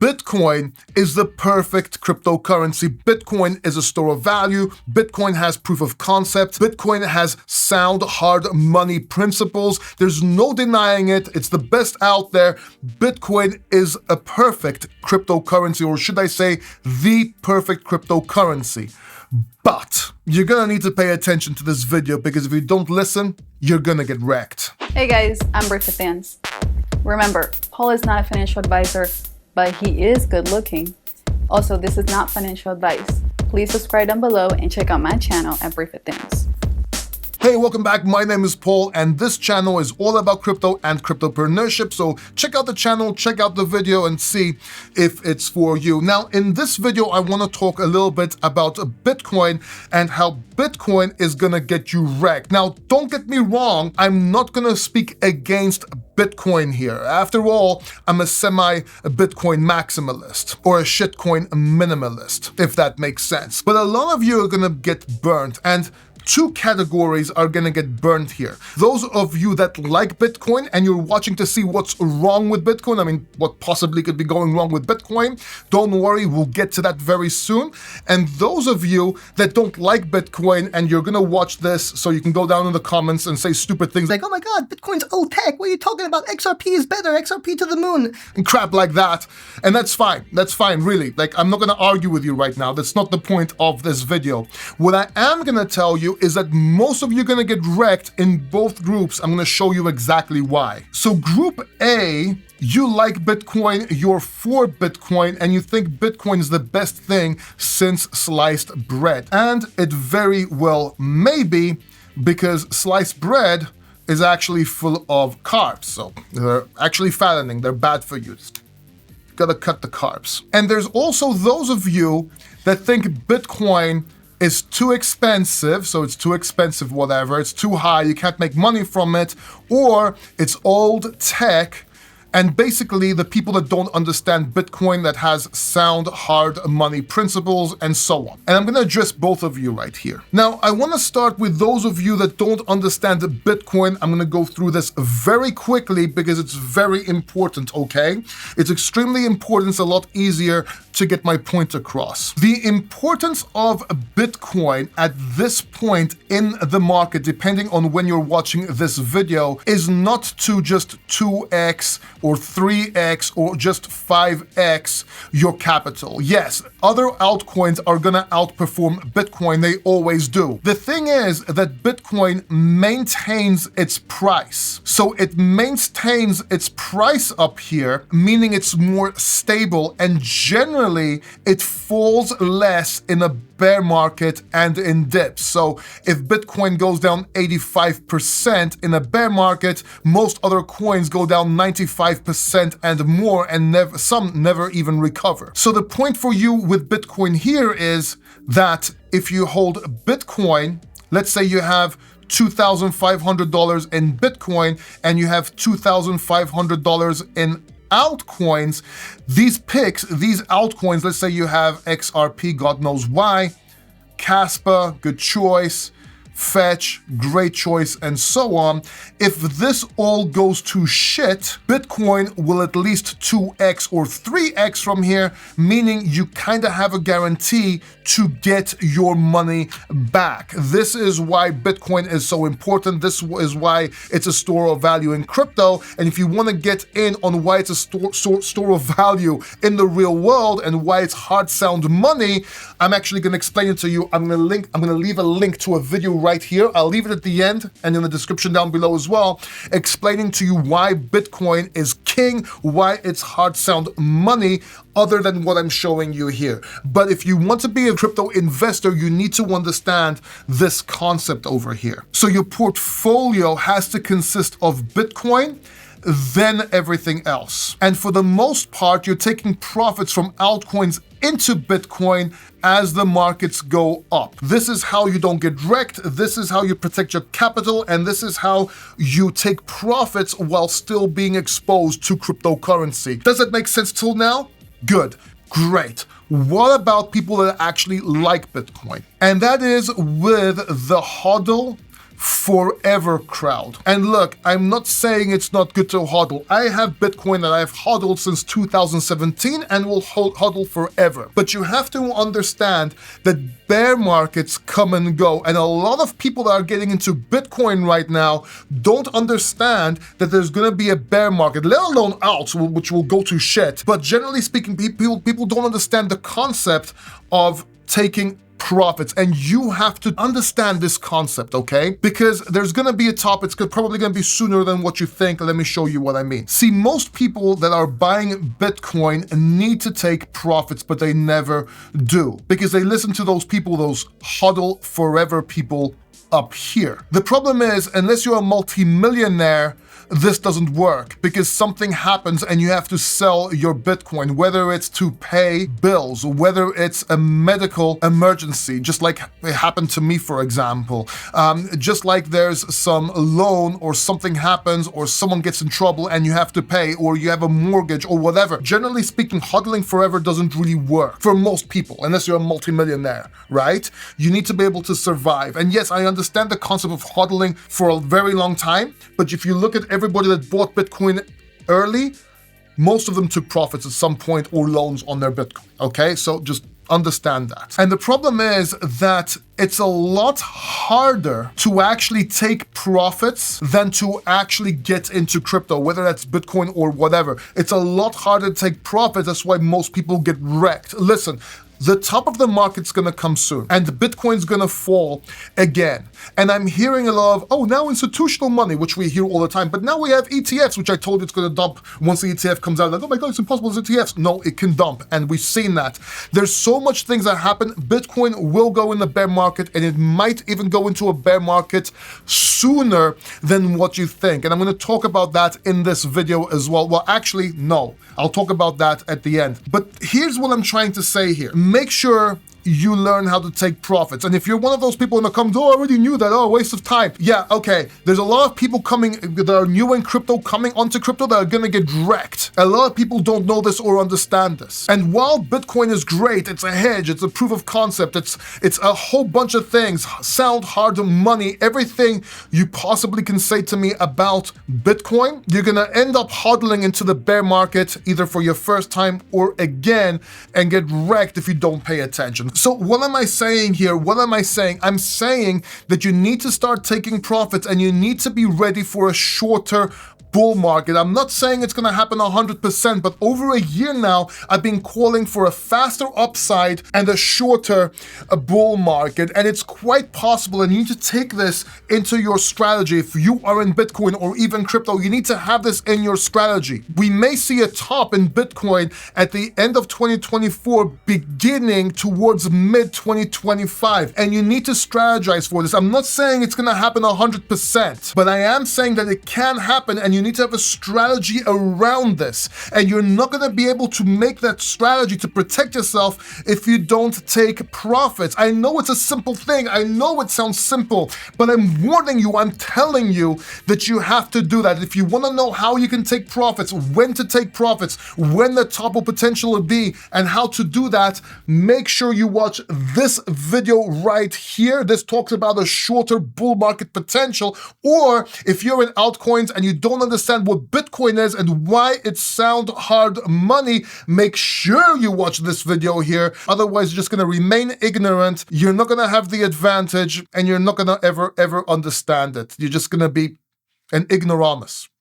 Bitcoin is the perfect cryptocurrency. Bitcoin is a store of value. Bitcoin has proof of concept. Bitcoin has sound hard money principles. There's no denying it. It's the best out there. Bitcoin is a perfect cryptocurrency, or should I say, the perfect cryptocurrency. But you're gonna need to pay attention to this video, because if you don't listen, you're gonna get wrecked. Hey guys, I'm Brit Fans. Remember, Paul is not a financial advisor, but he is good looking. Also, this is not financial advice. Please subscribe down below and check out my channel at Brit Fans. Hey, welcome back. My name is Paul, and this channel is all about crypto and cryptopreneurship. So check out the channel, check out the video, and see if it's for you. Now, in this video, I want to talk a little bit about Bitcoin and how Bitcoin is going to get you wrecked. Now, don't get me wrong. I'm not going to speak against Bitcoin here. After all, I'm a semi-Bitcoin maximalist, or a shitcoin minimalist, if that makes sense. But a lot of you are going to get burnt, and two categories are gonna get burnt here. Those of you that like Bitcoin and you're watching to see what's wrong with Bitcoin, I mean, what possibly could be going wrong with Bitcoin, don't worry, we'll get to that very soon. And those of you that don't like Bitcoin and you're gonna watch this so you can go down in the comments and say stupid things like, oh my God, Bitcoin's old tech, what are you talking about? XRP is better, XRP to the moon, and crap like that. And that's fine, really. Like, I'm not gonna argue with you right now. That's not the point of this video. What I am gonna tell you is that most of you are gonna get wrecked in both groups. I'm gonna show you exactly why. So group A, you like Bitcoin, you're for Bitcoin, and you think Bitcoin is the best thing since sliced bread. And it very well may be, because sliced bread is actually full of carbs. So they're actually fattening, they're bad for you. Gotta cut the carbs. And there's also those of you that think Bitcoin is too expensive, so it's too expensive, whatever, it's too high, you can't make money from it, or it's old tech, and basically the people that don't understand Bitcoin, that has sound hard money principles, and so on. And I'm gonna address both of you right here. Now, I wanna start with those of you that don't understand Bitcoin. I'm gonna go through this very quickly because it's very important, okay? It's extremely important, it's a lot easier to get my point across. The importance of Bitcoin at this point in the market, depending on when you're watching this video, is not to just 2x or 3x or just 5x your capital. Yes, other altcoins are gonna outperform Bitcoin, they always do. The thing is that Bitcoin maintains its price. So it maintains its price up here, meaning it's more stable, and generally it falls less in a bear market and in dips. So if Bitcoin goes down 85% in a bear market, most other coins go down 95% and more, and some never even recover. So the point for you with Bitcoin here is that if you hold Bitcoin, let's say you have $2,500 in Bitcoin and you have $2,500 in altcoins, these altcoins, let's say you have XRP, God knows why, Casper, good choice, Fetch, great choice, and so on. If this all goes to shit, Bitcoin will at least 2x or 3x from here, meaning you kind of have a guarantee to get your money back. This is why Bitcoin is so important. This is why it's a store of value in crypto. And if you want to get in on why it's a store of value in the real world and why it's hard sound money, I'm actually going to explain it to you. I'm going to leave a link to a video right here. I'll leave it at the end and in the description down below as well, explaining to you why Bitcoin is king, why it's hard sound money, other than what I'm showing you here. But if you want to be a crypto investor, you need to understand this concept over here. So your portfolio has to consist of Bitcoin, then everything else. And for the most part, you're taking profits from altcoins into Bitcoin as the markets go up. This is how you don't get wrecked, this is how you protect your capital, and this is how you take profits while still being exposed to cryptocurrency. Does that make sense till now? Good, great. What about people that actually like Bitcoin? And that is with the HODL forever crowd. And look, I'm not saying it's not good to hodl. I have Bitcoin that I've hodled since 2017 and will hodl forever. But you have to understand that bear markets come and go. And a lot of people that are getting into Bitcoin right now don't understand that there's going to be a bear market, let alone alts, which will go to shit. But generally speaking, people don't understand the concept of taking profits, and you have to understand this concept, okay? Because there's gonna be a top, it's probably gonna be sooner than what you think. Let me show you what I mean. See, most people that are buying Bitcoin need to take profits, but they never do, because they listen to those people, those hodl forever people up here. The problem is, unless you're a multi-millionaire, this doesn't work, because something happens and you have to sell your Bitcoin, whether it's to pay bills, whether it's a medical emergency, just like it happened to me, for example. Just like there's some loan or something happens or someone gets in trouble and you have to pay, or you have a mortgage or whatever. Generally speaking, hodling forever doesn't really work for most people, unless you're a multimillionaire, right? You need to be able to survive. And yes, I understand the concept of hodling for a very long time, but if you look at everybody that bought Bitcoin early, most of them took profits at some point or loans on their Bitcoin, okay? So just understand that. And the problem is that it's a lot harder to actually take profits than to actually get into crypto, whether that's Bitcoin or whatever. It's a lot harder to take profits. That's why most people get wrecked. Listen, the top of the market's gonna come soon, and Bitcoin's gonna fall again. And I'm hearing a lot of, oh, now institutional money, which we hear all the time, but now we have ETFs, which I told you it's gonna dump once the ETF comes out. Like, oh my God, it's impossible, it's ETFs. No, it can dump, and we've seen that. There's so much things that happen. Bitcoin will go in the bear market, and it might even go into a bear market sooner than what you think. And I'm gonna talk about that in this video as well. Well, actually, no, I'll talk about that at the end. But here's what I'm trying to say here. Make sure you learn how to take profits. And if you're one of those people in the comments, oh, I already knew that, oh, waste of time. Yeah, okay. There's a lot of people coming that are new in crypto, coming onto crypto, that are gonna get wrecked. A lot of people don't know this or understand this. And while Bitcoin is great, it's a hedge, it's a proof of concept, it's a whole bunch of things, sound hard money, everything you possibly can say to me about Bitcoin, you're gonna end up hodling into the bear market either for your first time or again and get wrecked if you don't pay attention. So what am I saying here? What am I saying? I'm saying that you need to start taking profits and you need to be ready for a shorter bull market. I'm not saying it's gonna happen 100%, but over a year now, I've been calling for a faster upside and a shorter bull market. And it's quite possible, and you need to take this into your strategy. If you are in Bitcoin or even crypto, you need to have this in your strategy. We may see a top in Bitcoin at the end of 2024, beginning towards mid 2025. And you need to strategize for this. I'm not saying it's gonna happen 100%, but I am saying that it can happen, and you need to have a strategy around this. And you're not gonna be able to make that strategy to protect yourself if you don't take profits. I know it's a simple thing. I know it sounds simple, but I'm warning you, I'm telling you that you have to do that. If you wanna know how you can take profits, when to take profits, when the top will potentially be, and how to do that, make sure you watch this video right here. This talks about a shorter bull market potential. Or if you're in altcoins and you don't understand what Bitcoin is and why it sounds hard money, make sure you watch this video here. Otherwise, you're just gonna remain ignorant. You're not gonna have the advantage, and you're not gonna ever understand it. You're just gonna be an ignoramus.